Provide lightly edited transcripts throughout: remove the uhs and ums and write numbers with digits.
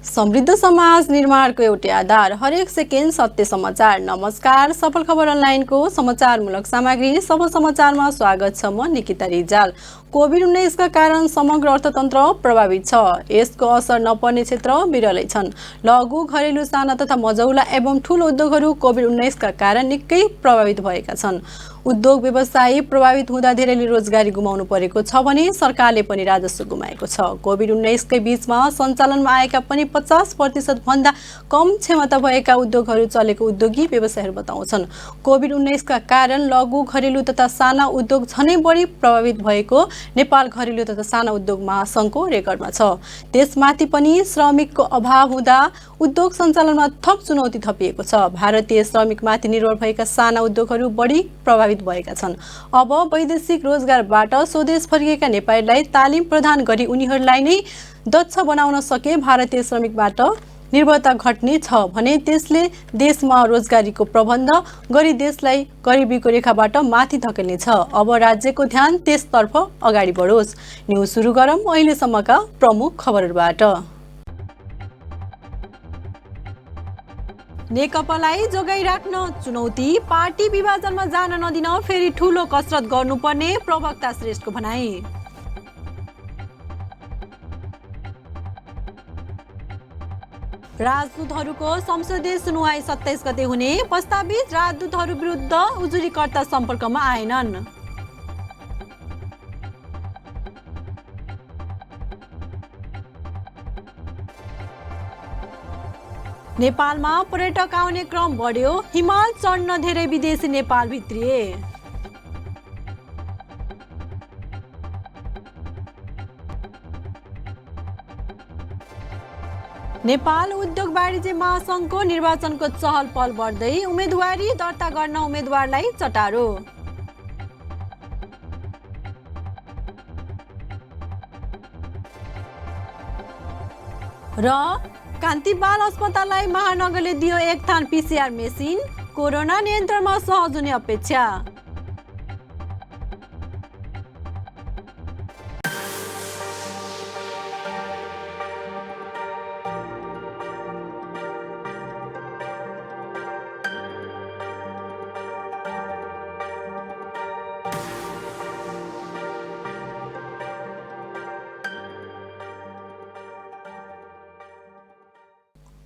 समृद्ध समाज निर्माणको एउटै आधार हरेक सेकेन्ड सत्य समाचार। नमस्कार, सफल खबर अनलाइनको समाचारमूलक सामग्री सफल समाचारमा स्वागत छ। म निकिता रिजाल। कोभिड-19 का कारण समग्र अर्थतन्त्र प्रभावित छ। यसको असर नपर्ने क्षेत्र बिरलै छन्। लघु, घरेलु, साना तथा मझौला एवं ठूलो उद्योगहरू कोभिड-19 का कारण निकै प्रभावित भएका छन्। उद्योग व्यवसायी प्रभावित हुँदा धेरैले रोजगारी गुमाउनु परेको छ भने सरकारले पनि राजस्व गुमाएको छ। कोभिड-19 कै बीचमा सञ्चालनमा आएका पनि 50% भन्दा कम क्षमता भएका उद्योगहरू चलेको उद्योगी व्यवसायीहरू बताउँछन्। कोभिड-19 का कारण लघु, घरेलु तथा साना उद्योग झनै बढी प्रभावित भएको नेपाल घरेलु तथा साना उद्योग महासङ्घको रेकर्डमा छ। त्यसमाथि पनि श्रमिकको अभाव हुँदा उद्योग सञ्चालनमा थप चुनौती थपिएको छ। भारतीय श्रमिकमाथि निर्भर भएका साना उद्योगहरू बढी प्रभावित भएका छन्। अब वैदेशिक रोजगारबाट स्वदेश फर्किएका नेपालीलाई तालिम प्रदान गरी उनीहरूलाई नै दक्ष बनाउन सके भारतीय श्रमिकबाट निर्भरता घट्ने छ भने त्यसले देशमा रोजगारीको प्रबन्ध गरी देशलाई गरिबीको रेखाबाट माथि धकेल्नेछ। अब राज्यको ध्यान त्यसतर्फ अगाडि बढोस्। न्युज सुरु गरौँ अहिलेसम्मका प्रमुख खबरबाट। नेकपालाई जोगाइराख्न चुनौती, पार्टी विभाजनमा जान नदिन फेरि ठूलो कसरत गर्नुपर्ने प्रवक्ता श्रेष्ठको भनाई। राजदूतहरूको संसदीय सुनुवाई 27 गते हुने, प्रस्तावित राजदूतहरू विरुद्ध उजुरीकर्ता सम्पर्कमा आएनन्। नेपालमा पर्यटक आउने क्रम बढ्यो, हिमाल चढ्न धेरै विदेशी नेपाल भित्रिए। नेपाल उद्योग वाणिज्य महासङ्घको निर्वाचनको चहल पहल बढ्दै, उम्मेदवारी दर्ता गर्न उम्मेदवारलाई चटारो। र कान्ति बाल अस्पताललाई महानगरले दियो 1 थान PCR मेसिन, कोरोना नियन्त्रणमा सहज हुने अपेक्षा।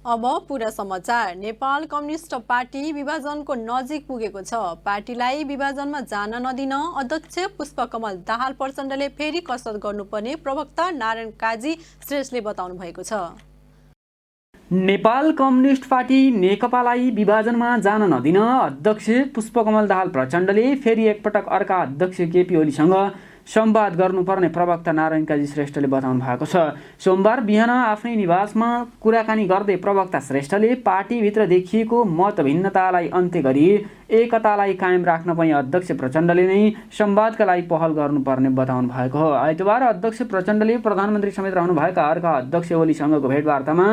अब पूरा समाचार। नेपाल कम्युनिस्ट पार्टी विभाजनको नजिक पुगेको छ। पार्टीलाई विभाजनमा जान नदिन अध्यक्ष पुष्पकमल दाहाल प्रचण्डले फेरि कसरत गर्नुपर्ने प्रवक्ता नारायण काजी श्रेष्ठले बताउनु भएको छ। नेपाल कम्युनिस्ट पार्टी नेकपालाई विभाजनमा जान नदिन अध्यक्ष पुष्पकमल दाहाल प्रचण्डले फेरि एकपटक अर्का अध्यक्ष केपी ओलीसँग संवाद गर्नुपर्ने प्रवक्ता नारायण काजी श्रेष्ठले बताउनु भएको छ। सोमबार बिहान आफ्नै निवासमा कुराकानी गर्दै प्रवक्ता श्रेष्ठले पार्टीभित्र देखिएको मतभिन्नतालाई अन्त्य गरी एकतालाई कायम राख्न पनि अध्यक्ष प्रचण्डले नै संवादका लागि पहल गर्नुपर्ने बताउनु भएको हो। आइतबार अध्यक्ष प्रचण्डले प्रधानमन्त्री समेत रहनुभएका अर्का अध्यक्ष ओलीसँगको भेटवार्तामा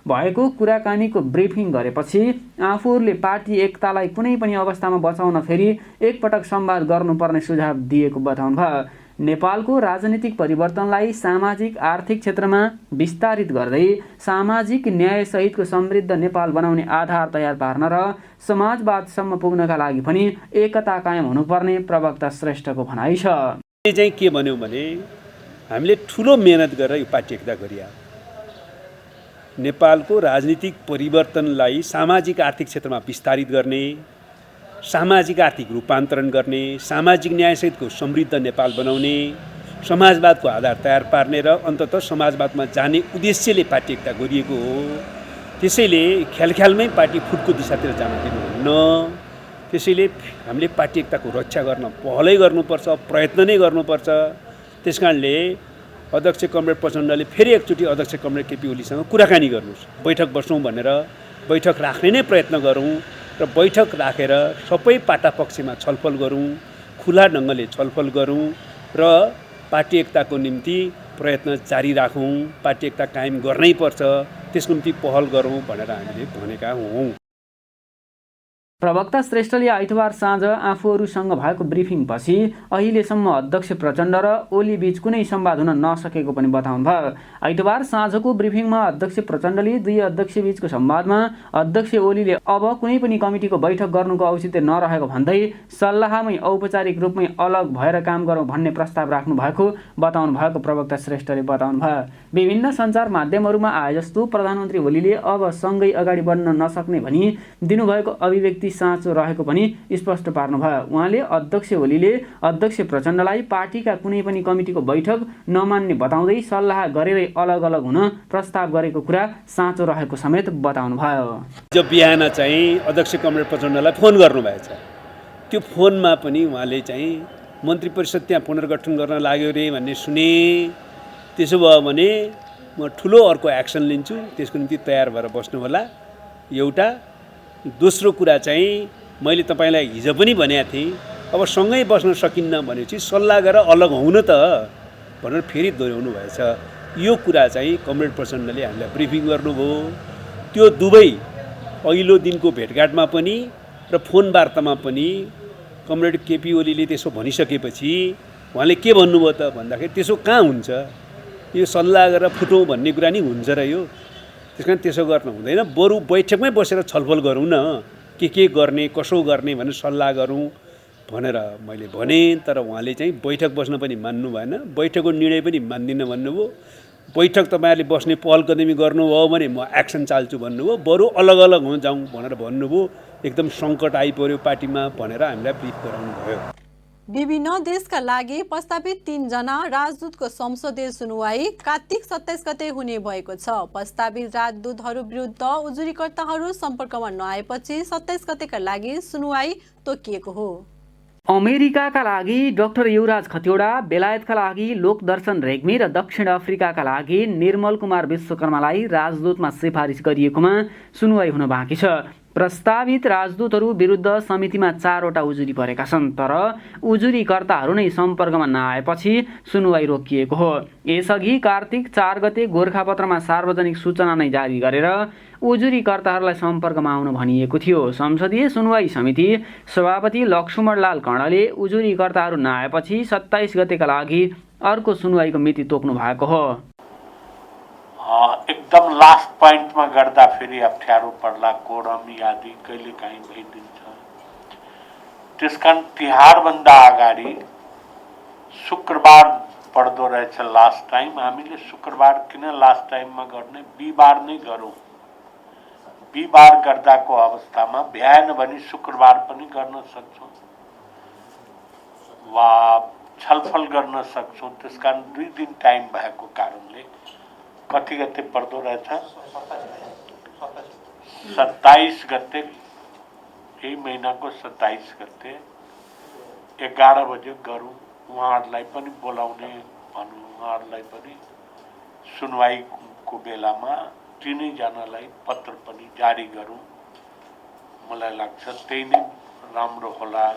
भएको कुराकानीको ब्रिफिङ गरेपछि आफूहरूले पार्टी एकतालाई कुनै पनि अवस्थामा बचाउन फेरि एकपटक संवाद गर्नुपर्ने सुझाव दिएको बताउनुभयो। नेपालको राजनीतिक परिवर्तनलाई सामाजिक आर्थिक क्षेत्रमा विस्तारित गर्दै सामाजिक न्यायसहितको समृद्ध नेपाल बनाउने आधार तयार पार्न र समाजवादसम्म पुग्नका लागि पनि एकता कायम हुनुपर्ने प्रवक्ता श्रेष्ठको भनाइ छ। चाहिँ के भन्यौँ भने हामीले ठुलो मेहनत गरेर यो पार्टी एकता गरिया। नेपालको राजनीतिक परिवर्तनलाई सामाजिक आर्थिक क्षेत्रमा विस्तारित गर्ने, सामाजिक आर्थिक रूपान्तरण गर्ने, सामाजिक न्यायसहितको समृद्ध नेपाल बनाउने, समाजवादको आधार तयार पार्ने र अन्ततः समाजवादमा जाने उद्देश्यले पार्टी एकता गरिएको हो। त्यसैले ख्यालख्यालमै पार्टी फुटको दिशातिर जान दिनुहुन्न। त्यसैले हामीले पार्टी एकताको रक्षा गर्न पहलै गर्नुपर्छ, प्रयत्न नै गर्नुपर्छ। त्यसकारणले अध्यक्ष कमरेड प्रचण्डले फेरि एकचोटि अध्यक्ष कमरेड केपी ओलीसँग कुराकानी गर्नुहोस्, बैठक बसौँ भनेर बैठक राख्ने नै प्रयत्न गरौँ र बैठक राखेर सबै पाटापक्षमा छलफल गरौँ, खुला ढङ्गले छलफल गरौँ र पार्टी एकताको निम्ति प्रयत्न जारी राखौँ। पार्टी एकता कायम गर्नै पर्छ, त्यसको निम्ति पहल गरौँ भनेर हामीले भनेका हौँ। प्रवक्ता श्रेष्ठले आइतबार साँझ आफूहरूसँग भएको ब्रिफिङपछि अहिलेसम्म अध्यक्ष प्रचण्ड र ओली बीच कुनै संवाद हुन नसकेको पनि बताउनुभयो। आइतबार साँझको ब्रिफिङमा अध्यक्ष प्रचण्डले दुई अध्यक्ष बीचको संवादमा अध्यक्ष ओलीले अब कुनै पनि कमिटीको बैठक गर्नुको औचित्य नरहेको भन्दै सल्लाहमै औपचारिक रूपमै अलग भएर काम गरौँ भन्ने प्रस्ताव राख्नु भएको बताउनु भएको प्रवक्ता श्रेष्ठले बताउनुभयो। विभिन्न सञ्चार माध्यमहरूमा आए जस्तो प्रधानमन्त्री ओलीले अब सँगै अगाडि बढ्न नसक्ने भनी दिनुभएको अभिव्यक्ति साँचो रहेको पनि स्पष्ट पार्नुभयो। उहाँले अध्यक्ष ओलीले अध्यक्ष प्रचण्डलाई पार्टीका कुनै पनि कमिटीको बैठक नमान्ने बताउँदै सल्लाह गरेरै अलग अलग हुन प्रस्ताव गरेको कुरा साँचो रहेको समेत बताउनुभयो। जो बिहान चाहिँ अध्यक्ष कमरेड प्रचण्डलाई फोन गर्नुभएछ, त्यो फोनमा पनि उहाँले चाहिँ मन्त्री परिषद त्यहाँ पुनर्गठन गर्न लाग्यो रे भन्ने सुने। त्यसो भयो भने म ठुलो अर्को एक्सन लिन्छु, त्यसको निम्ति तयार भएर बस्नु होला। एउटा दोस्रो कुरा चाहिँ मैले तपाईँलाई हिजो पनि भनेको थिएँ, अब सँगै बस्न सकिन्न भनेपछि सल्लाह गरेर अलग हुनु त भनेर फेरि दोहोऱ्याउनु भएछ। यो कुरा चाहिँ कमरेड प्रचण्डले हामीलाई ब्रिफिङ गर्नुभयो। त्यो दुवै अघिल्लो दिनको भेटघाटमा पनि र फोन वार्तामा पनि कमरेड केपी ओलीले त्यसो भनिसकेपछि उहाँले के भन्नुभयो त भन्दाखेरि त्यसो कहाँ हुन्छ, यो सल्लाह गरेर फुटौँ भन्ने कुरा नि हुन्छ र यो। त्यस कारण त्यसो गर्न हुँदैन, बरु बैठकमै बसेर छलफल गरौँ न, के गर्ने कसो गर्ने भनेर सल्लाह गरौँ भनेर मैले भनेँ। तर उहाँले चाहिँ बैठक बस्न पनि मान्नु भएन, बैठकको निर्णय पनि मान्दिनँ भन्नुभयो। बैठक तपाईँहरूले बस्ने पहल कदमी गर्नुभयो भने म एक्सन चाल्छु भन्नुभयो, बरु अलग अलग हुन जाउँ भनेर भन्नुभयो। एकदम सङ्कट आइपर्यो पार्टीमा भनेर हामीलाई ब्रिफ गराउनु भयो। विभिन्न देशका लागि प्रस्तावित 3 जना राजदूतको संसदीय सुनुवाई कार्तिक 27 गते हुने भएको छ। प्रस्तावित राजदूतहरू विरुद्ध उजुरीकर्ताहरू सम्पर्कमा नआएपछि 27 गतेका लागि सुनुवाई तोकिएको हो। अमेरिकाका लागि डाक्टर युवराज खतिवडा, बेलायतका लागि लोकदर्शन रेग्मी र दक्षिण अफ्रिकाका लागि निर्मल कुमार विश्वकर्मालाई राजदूतमा सिफारिस गरिएकोमा सुनुवाई हुन बाँकी छ। प्रस्तावित राजदूतहरू विरुद्ध समितिमा 4 वटा उजुरी परेका छन्, तर उजुरीकर्ताहरू नै सम्पर्कमा नआएपछि सुनुवाई रोकिएको हो। यसअघि कार्तिक 4 गते गोरखापत्रमा सार्वजनिक सूचना नै जारी गरेर उजुरीकर्ताहरूलाई सम्पर्कमा आउन भनिएको थियो। संसदीय सुनुवाई समिति सभापति लक्ष्मणलाल कर्णले उजुरीकर्ताहरू नआएपछि 27 गतेका लागि अर्को सुनुवाईको मिति तोक्नु भएको हो। एकदम लास्ट पोइन्टमा गर्दा फेरि अप्ठ्यारो पर्ला, कोरम आदि कहिलेकाहीँ भइदिन्छ। त्यसकारण तिहारभन्दा अगाडि शुक्रबार पर्दो रहेछ लास्ट टाइम। हामीले शुक्रबार किन लास्ट टाइममा गर्ने, बिहिबार नै गरौँ। बिहिबार गर्दाको अवस्थामा भ्याएन भने शुक्रबार पनि गर्न सक्छौँ वा छलफल गर्न सक्छौँ। त्यसकारण 2 दिन टाइम भएको कारणले कति गते पर्दो रहेछ, 27 गते, यही महिनाको 27 गते 11 बजे गरौँ। उहाँहरूलाई पनि बोलाउने भनौँ, उहाँहरूलाई पनि सुनवाईको बेलामा 3 जनालाई पत्र पनि जारी गरौँ। मलाई लाग्छ त्यही नै राम्रो होला।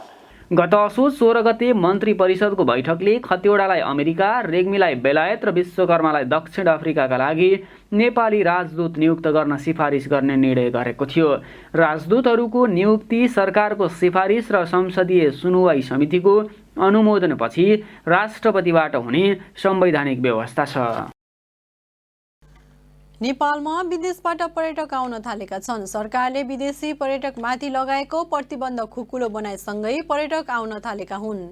गत असोज 16 गते मन्त्री परिषदको बैठकले खतिवडालाई अमेरिका, रेग्मीलाई बेलायत र विश्वकर्मालाई दक्षिण अफ्रिकाका लागि नेपाली राजदूत नियुक्त गर्न सिफारिस गर्ने निर्णय गरेको थियो। राजदूतहरूको नियुक्ति सरकारको सिफारिस र संसदीय सुनुवाई समितिको अनुमोदनपछि राष्ट्रपतिबाट हुने संवैधानिक व्यवस्था छ। नेपालमा विदेशबाट पर्यटक आउन थालेका छन्। सरकारले विदेशी पर्यटकमाथि लगाएको प्रतिबन्ध खुकुलो बनाएसँगै पर्यटक आउन थालेका हुन्।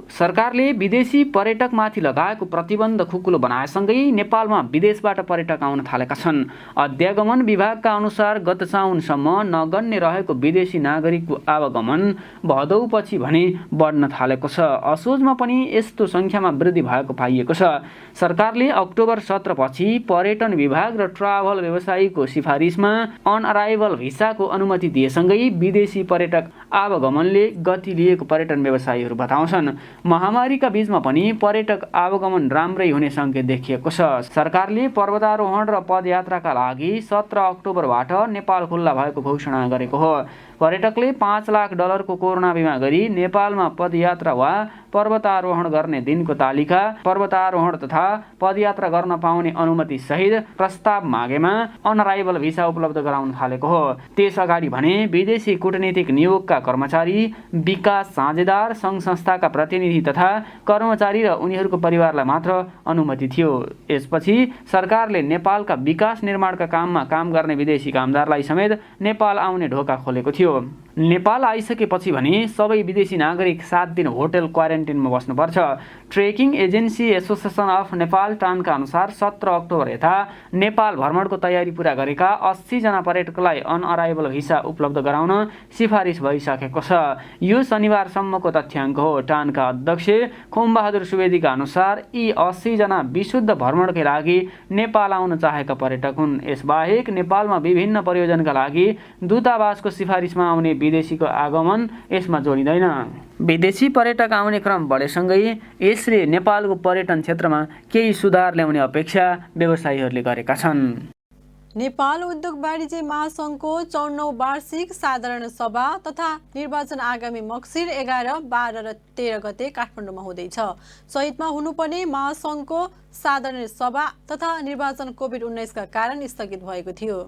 सरकारले विदेशी पर्यटकमाथि लगाएको प्रतिबन्ध खुकुलो बनाएसँगै नेपालमा विदेशबाट पर्यटक आउन थालेका छन्। अध्यागमन विभागका अनुसार गत साउनसम्म नगण्य रहेको विदेशी नागरिकको आवागमन भदौपछि भने बढ्न थालेको छ। असोजमा पनि यस्तो सङ्ख्यामा वृद्धि भएको पाइएको छ। सरकारले अक्टोबर 17 पछि पर्यटन विभाग र ट्राभल व्यवसायीको सिफारिसमा अन अराइभल भिसाको अनुमति दिएसँगै विदेशी पर्यटक आवागमनले गति लिएको पर्यटन व्यवसायीहरू बताउँछन्। महामारीका बीचमा पनि पर्यटक आवागमन राम्रै हुने सङ्केत देखिएको छ। सरकारले पर्वतारोहण र पदयात्राका लागि 17 अक्टोबरबाट नेपाल खुल्ला भएको घोषणा गरेको हो। पर्यटकले $5 लाख को कोरोना बिमा गरी नेपालमा पदयात्रा वा पर्वतारोहण गर्ने दिनको तालिका, पर्वतारोहण तथा पदयात्रा गर्न पाउने अनुमति सहित प्रस्ताव मागेमा अनअराइभल भिसा उपलब्ध गराउन थालेको हो। त्यस अगाडि भने विदेशी कूटनीतिक नियोगका कर्मचारी, विकास साझेदार, सङ्घ संस्थाका प्रतिनिधि तथा कर्मचारी र उनीहरूको परिवारलाई मात्र अनुमति थियो। यसपछि सरकारले नेपालका विकास निर्माणका काममा काम गर्ने विदेशी कामदारलाई समेत नेपाल आउने ढोका खोलेको थियो। नेपाल आइसकेपछि भने सबै विदेशी नागरिक 7 दिन होटल क्वारेन्टिनमा बस्नुपर्छ। Trekking agency association of Nepal टानका अनुसार 17 अक्टोबर यता नेपाल भ्रमणको तयारी पूरा गरेका 80 जना पर्यटकलाई अनअराइभल भिसा उपलब्ध गराउन सिफारिस भइसकेको छ। यो शनिबारसम्मको तथ्याङ्क हो। टानका अध्यक्ष खोमबहादुर सुवेदीका अनुसार यी 80 जना विशुद्ध भ्रमणकै लागि नेपाल आउन चाहेका पर्यटक हुन्। यसबाहेक नेपालमा विभिन्न प्रयोजनका लागि दूतावासको सिफारिसमा आउने विदेशीको आगमन यसमा जोडिँदैन। विदेशी पर्यटक आउने क्रम बढेसँगै यसले नेपालको पर्यटन क्षेत्रमा केही सुधार ल्याउने अपेक्षा व्यवसायीहरूले गरेका छन्। नेपाल उद्योग वाणिज्य महासङ्घको 54औं वार्षिक साधारण सभा तथा निर्वाचन आगामी मक्सिर 11, 12 र 13 गते काठमाडौँमा हुँदैछ। चैतमा हुनुपर्ने महासङ्घको साधारण सभा तथा निर्वाचन कोभिड-19 का कारण स्थगित भएको थियो।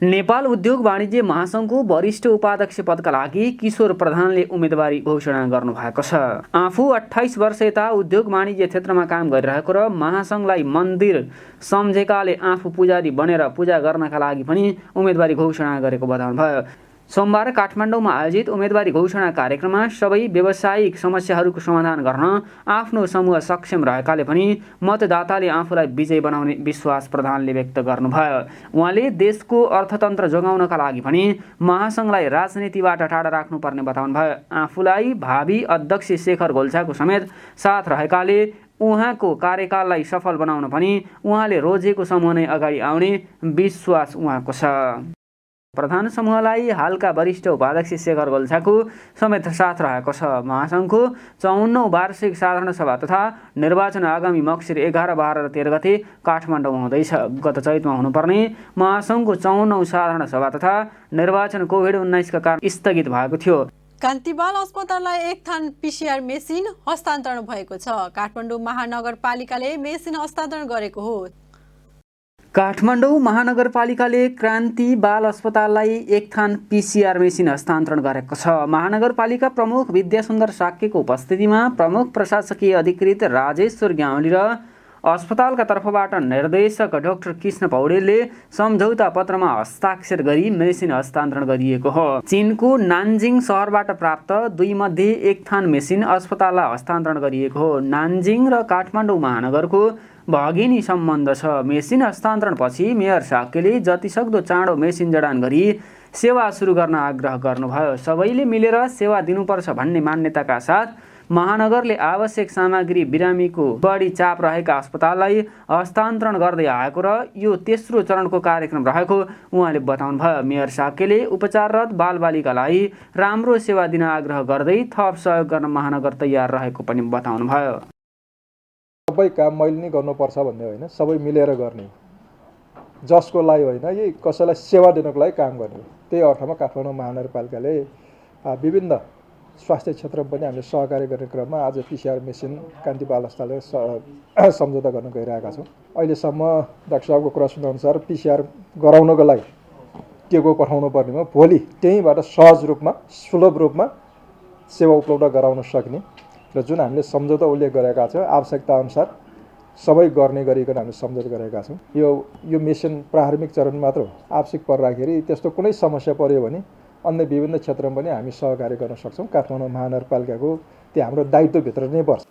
नेपाल उद्योग वाणिज्य महासङ्घको वरिष्ठ उपाध्यक्ष पदका लागि किशोर प्रधानले उम्मेदवारी घोषणा गर्नुभएको छ। आफू 28 वर्ष यता उद्योग वाणिज्य क्षेत्रमा काम गरिरहेको र महासङ्घलाई मन्दिर सम्झेकाले आफू पुजारी बनेर पूजा गर्नका लागि पनि उम्मेदवारी घोषणा गरेको बताउनुभयो। सोमबार काठमाडौँमा आयोजित उम्मेदवारी घोषणा कार्यक्रममा सबै व्यावसायिक समस्याहरूको समाधान गर्न आफ्नो समूह सक्षम रहेकाले पनि मतदाताले आफूलाई विजयी बनाउने विश्वास प्रधानले व्यक्त गर्नुभयो। उहाँले देशको अर्थतन्त्र जोगाउनका लागि पनि महासङ्घलाई राजनीतिबाट टाढा राख्नुपर्ने बताउनुभयो। आफूलाई भावी अध्यक्ष शेखर घोल्छाको समेत साथ रहेकाले उहाँको कार्यकाललाई सफल बनाउन पनि उहाँले रोजेको समूह नै अगाडि आउने विश्वास उहाँको छ। प्रधान समूहलाई हालका वरिष्ठ उपाध्यक्ष शेखर घोल्छाको समेत साथ रहेको छ। महासङ्घको 54औं वार्षिक साधारण सभा तथा निर्वाचन आगामी मक्सिर 11, 12 र 13 गते काठमाडौँमा हुँदैछ। गत चैतमा हुनुपर्ने महासङ्घको 54औं साधारण सभा तथा निर्वाचन कोभिड-19 का कारण स्थगित भएको थियो। कान्तिबाल अस्पताललाई 1 थान PCR मेसिन हस्तान्तरण भएको छ। काठमाडौँ महानगरपालिकाले मेसिन हस्तान्तरण गरेको हो। काठमाडौँ महानगरपालिकाले क्रान्ति बाल अस्पताललाई 1 थान PCR मेसिन हस्तान्तरण गरेको छ। महानगरपालिका प्रमुख विद्यासुन्दर साक्यको उपस्थितिमा प्रमुख प्रशासकीय अधिकृत राजेश्वर ग्याउली र अस्पतालका तर्फबाट निर्देशक डाक्टर कृष्ण पौडेलले सम्झौता पत्रमा हस्ताक्षर गरी मेसिन हस्तान्तरण गरिएको हो। चीनको नान्जिङ शहरबाट प्राप्त 2 मध्ये 1 थान मेसिन अस्पताललाई हस्तान्तरण गरिएको हो। नान्जिङ र काठमाडौँ महानगरको भगिनी सम्बन्ध छ। मेसिन हस्तान्तरणपछि मेयर साक्यले जतिसक्दो चाँडो मेसिन जडान गरी सेवा सुरु गर्न आग्रह गर्नुभयो। सबैले मिलेर सेवा दिनुपर्छ भन्ने मान्यताका साथ महानगरले आवश्यक सामग्री बिरामीको बढी चाप रहेका अस्पताललाई हस्तान्तरण गर्दै आएको र यो तेस्रो चरणको कार्यक्रम रहेको उहाँले बताउनुभयो। मेयर साक्यले उपचाररत बालबालिकालाई राम्रो सेवा दिन आग्रह गर्दै थप सहयोग गर्न महानगर तयार रहेको पनि बताउनुभयो। सबै काम मैले नै गर्नुपर्छ भन्ने होइन, सबै मिलेर गर्ने, जसको लागि होइन, यही कसैलाई सेवा दिनको लागि काम गर्ने। त्यही अर्थमा काठमाडौँ महानगरपालिकाले विभिन्न स्वास्थ्य क्षेत्रमा पनि हामीले सहकार्य गर्ने क्रममा आज PCR मेसिन कान्ति बाल अस्पतालले सम्झौता गर्न गइरहेका छौँ। अहिलेसम्म डाक्टर साहबको कुरा सुन्नुअनुसार PCR गराउनको लागि टेको पठाउनु पर्नेमा भोलि त्यहीँबाट सहज रूपमा सुलभ रूपमा सेवा उपलब्ध गराउन सक्ने र जुन हामीले सम्झौता उल्लेख गरेका छौँ आवश्यकता अनुसार सबै गर्ने गरिकन हामीले सम्झौता गरेका छौँ। यो मेसिन प्रारम्भिक चरण मात्र हो। आवश्यक पर्दाखेरि त्यस्तो कुनै समस्या पर्यो भने अन्य विभिन्न क्षेत्रमा पनि हामी सहकार्य गर्न सक्छौँ। काठमाडौँ महानगरपालिकाको त्यो हाम्रो दायित्वभित्र नै पर्छ।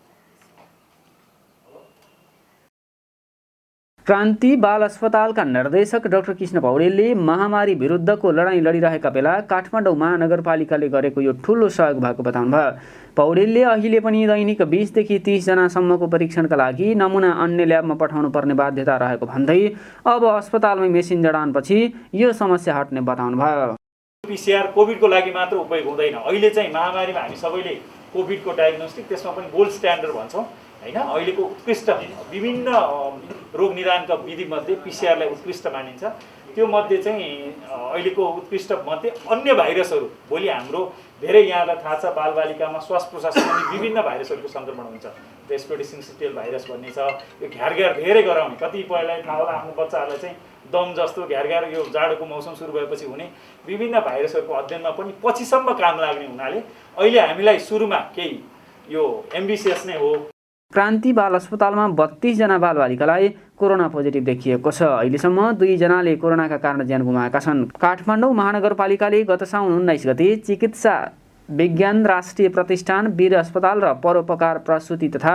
क्रान्ति बाल अस्पतालका निर्देशक डाक्टर कृष्ण पौडेलले महामारी विरुद्धको लडाईँ लडिरहेका बेला काठमाडौँ महानगरपालिकाले गरेको यो ठुलो सहयोग भएको बताउनुभयो। पौडेलले अहिले पनि दैनिक 20 देखि 30 जनासम्मको परीक्षणका लागि नमुना अन्य ल्याबमा पठाउनु पर्ने बाध्यता रहेको भन्दै अब अस्पतालमै मेसिन जडानपछि यो समस्या हट्ने बताउनुभयो। PCR कोभिडको लागि मात्र उपयोग हुँदैन। अहिले चाहिँ महामारीमा हामी सबैले कोभिडको डायग्नोस्टिक त्यसमा पनि गोल्ड स्ट्यान्डर्ड भन्छौँ हैन। अहिलेको उत्कृष्ट विभिन्न रोग निदानका विधिमध्ये PCR लाई उत्कृष्ट मानिन्छ त्यो मध्ये चाहिँ अहिलेको उत्कृष्ट मध्ये अन्य भाइरसहरू भोलि हाम्रो धेरै यहाँलाई थाहा छ बालबालिकामा श्वास प्रश्वास सम्बन्धी विभिन्न भाइरसहरूको सङ्क्रमण हुन्छ। रेस्पिरेटरी सिन्सिटियल भाइरस भन्ने छ, यो घ्यारघ्यार धेरै गराउने, कतिपयलाई थाहा होला आफ्नो बच्चाहरूलाई चाहिँ दम जस्तो घ्यारघ्यार यो जाडोको मौसम सुरु भएपछि हुने विभिन्न भाइरसहरूको अध्ययनमा पनि पछिसम्म काम लाग्ने हुनाले अहिले हामीलाई सुरुमा केही यो एम्बिसियस नै हो। क्रान्ति बाल अस्पतालमा 32 जना बालबालिकालाई कोरोना पोजिटिभ देखिएको छ। अहिलेसम्म 2 जनाले कोरोनाका कारण ज्यान गुमाएका छन्। काठमाडौँ महानगरपालिकाले गत साउन 19 गते चिकित्सा विज्ञान राष्ट्रिय प्रतिष्ठान, वीर अस्पताल र परोपकार प्रसुति तथा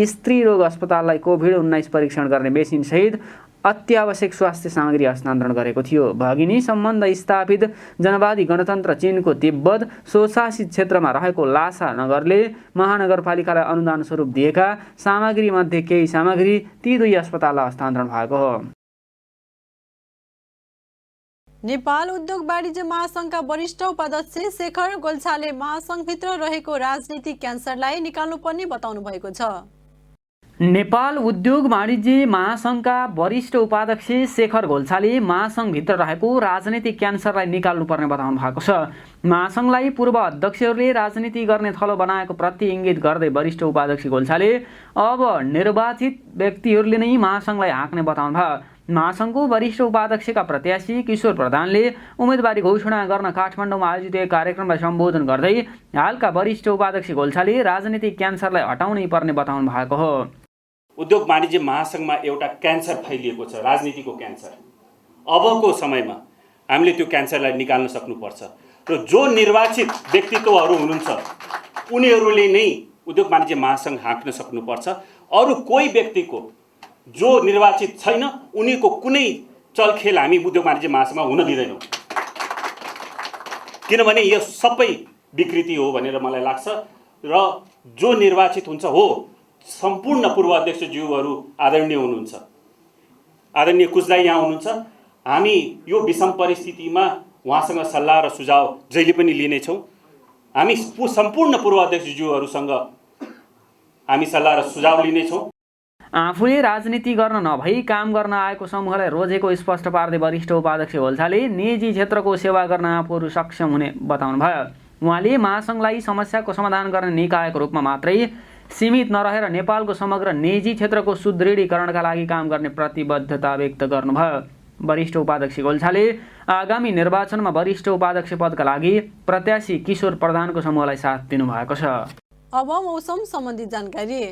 स्त्री रोग अस्पताललाई कोभिड-19 परीक्षण गर्ने मेसिनसहित अत्यावश्यक स्वास्थ्य सामग्री हस्तान्तरण गरेको थियो। भगिनी सम्बन्ध स्थापित जनवादी गणतन्त्र चीनको तिब्बत स्वशासित क्षेत्रमा रहेको लासा नगरले महानगरपालिकालाई अनुदान स्वरूप दिएका सामग्रीमध्ये केही सामग्री ती 2 अस्पताललाई हस्तान्तरण भएको हो। नेपाल उद्योग वाणिज्य महासंघका वरिष्ठ उपाध्यक्ष शेखर गोल्छाले महासंघभित्र रहेको राजनीतिक क्यान्सरलाई निकाल्नुपर्ने बताउनु भएको छ। नेपाल उद्योग वाणिज्य महासंघका वरिष्ठ उपाध्यक्ष शेखर गोल्छाले महासंघभित्र रहेको राजनीतिक क्यान्सरलाई निकाल्नुपर्ने बताउनु भएको छ। महासंघलाई पूर्व अध्यक्षहरूले राजनीति गर्ने थलो बनाएको प्रति इङ्गित गर्दै वरिष्ठ उपाध्यक्ष गोल्छाले अब निर्वाचित व्यक्तिहरूले नै महासंघलाई हाँक्ने बताउनु भयो। महासंघको वरिष्ठ उपाध्यक्षका प्रत्याशी किशोर प्रधानले उम्मेदवारी घोषणा गर्न काठमाडौँमा आयोजित एक कार्यक्रमलाई सम्बोधन गर्दै हालका वरिष्ठ उपाध्यक्ष गोल्छाले राजनीतिक क्यान्सरलाई हटाउनै पर्ने बताउनु भएको हो। उद्योग वाणिज्य महासंघमा एउटा क्यान्सर फैलिएको छ, राजनीतिको क्यान्सर। अबको समयमा हामीले त्यो क्यान्सरलाई निकाल्न सक्नुपर्छ र जो निर्वाचित व्यक्तित्वहरू हुनुहुन्छ उनीहरूले नै उद्योग वाणिज्य महासंघ हाँक्न सक्नुपर्छ। अरू कोही व्यक्तिको जो निर्वाचित छैन उनीको कुनै चलखेल हामी उद्योग वाणिज्य महासंघमा हुन दिँदैनौँ, किनभने यो सबै विकृति हो भनेर मलाई लाग्छ। र जो निर्वाचित हुन्छ हो सम्पूर्ण पूर्व अध्यक्षज्यूहरू आदरणीय हुनुहुन्छ, आदरणीय कुचदाई यहाँ हुनुहुन्छ। हामी यो विषम परिस्थितिमा उहाँसँग सल्लाह र सुझाव जहिले पनि लिनेछौँ। हामी सम्पूर्ण पूर्व अध्यक्षज्यूहरूसँग हामी सल्लाह र सुझाव लिनेछौँ। आफूले राजनीति गर्न नभई काम गर्न आएको समूहलाई रोजेको स्पष्ट पार्दै वरिष्ठ उपाध्यक्ष गोल्छाले निजी क्षेत्रको सेवा गर्न आफूहरू सक्षम हुने बताउनु भयो। उहाँले महासंघलाई समस्याको समाधान गर्ने निकायको रूपमा मात्रै सीमित नरहेर नेपालको समग्र निजी क्षेत्रको सुदृढीकरणका लागि काम गर्ने प्रतिबद्धता व्यक्त गर्नुभयो। वरिष्ठ उपाध्यक्ष गोल्छाले आगामी निर्वाचनमा वरिष्ठ उपाध्यक्ष पदका लागि प्रत्याशी किशोर प्रधानको समूहलाई साथ दिनुभएको छ। अब मौसम सम्बन्धी जानकारी।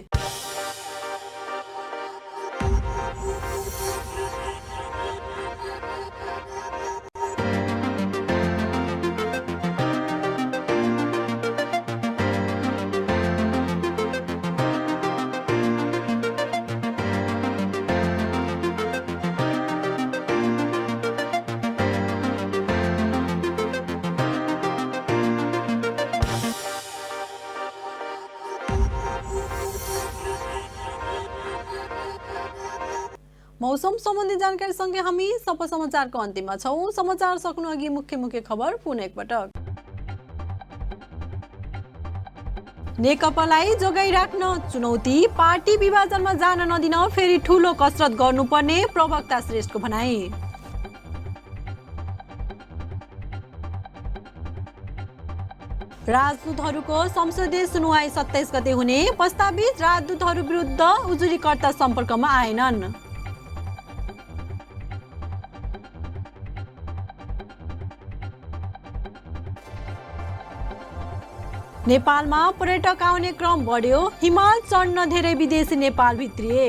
मौसम सम्बन्धी जानकारी सँगै हामी सबै समाचारको अन्तिममा छौं। समाचार सक्नु अघि मुख्य खबर पुनः एकपटक। नेकपालाई जोगाइराख्न चुनौती, पार्टी विभाजनमा जान नदिन फेरि ठूलो कसरत गर्नुपर्ने प्रवक्ता श्रेष्ठको भनाई। राजदूतहरूको संसदीय सुनवाई 27 गते हुने, प्रस्तावित राजदूतहरू विरुद्ध उजुरीकर्ता सम्पर्कमा आएनन्। नेपालमा पर्यटक आउने क्रम बढ्यो, हिमाल चढ्न धेरै विदेशी नेपाल भित्रिए।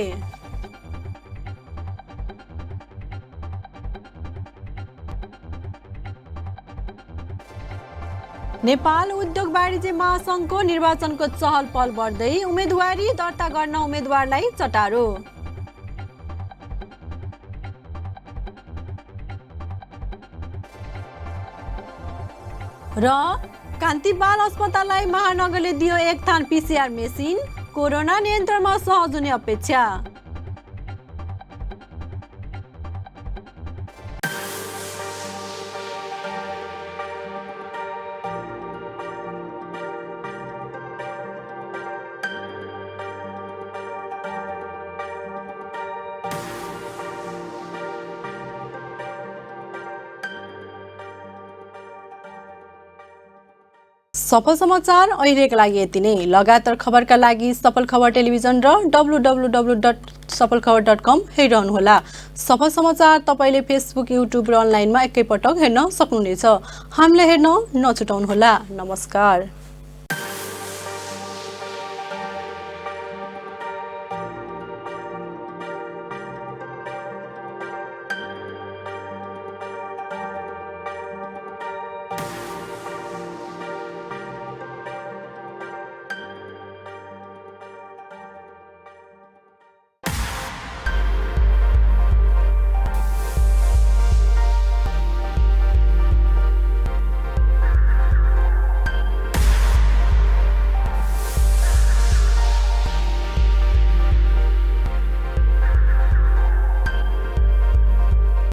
नेपाल उद्योग वाणिज्य महासंघको निर्वाचनको चहल पहल बढ्दै, उम्मेदवारी दर्ता गर्न उम्मेदवारलाई चटारो। र कान्ति बाल अस्पताललाई महानगरले दियो 1 थान PCR मेसिन, कोरोना नियन्त्रणमा सहज हुने अपेक्षा। सफल समाचार अहिलेका लागि यति नै। लगातार खबरका लागि सफल खबर टेलिभिजन र www.सफलखबर.com हेरिरहनुहोला। सफल समाचार तपाईले फेसबुक, युट्युब र अनलाइनमा एकैपटक हेर्न सक्नुहुनेछ। हामीलाई हेर्न नछुटाउनुहोला। नमस्कार।